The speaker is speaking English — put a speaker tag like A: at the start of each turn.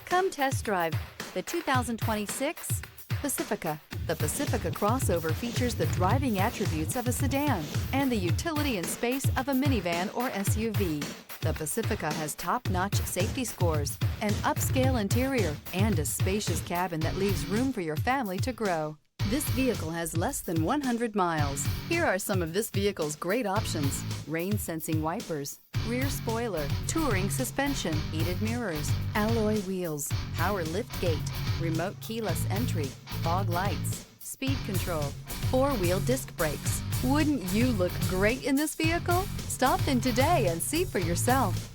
A: Come test drive the 2026 Pacifica. The Pacifica crossover features the driving attributes of a sedan and the utility and space of a minivan or SUV. The Pacifica has top-notch safety scores, an upscale interior, and a spacious cabin that leaves room for your family to grow. This vehicle has less than 100 miles. Here are some of this vehicle's great options: rain-sensing wipers, rear spoiler, touring suspension, heated mirrors, alloy wheels, power lift gate, remote keyless entry, fog lights, speed control, four-wheel disc brakes. Wouldn't you look great in this vehicle? Stop in today and see for yourself.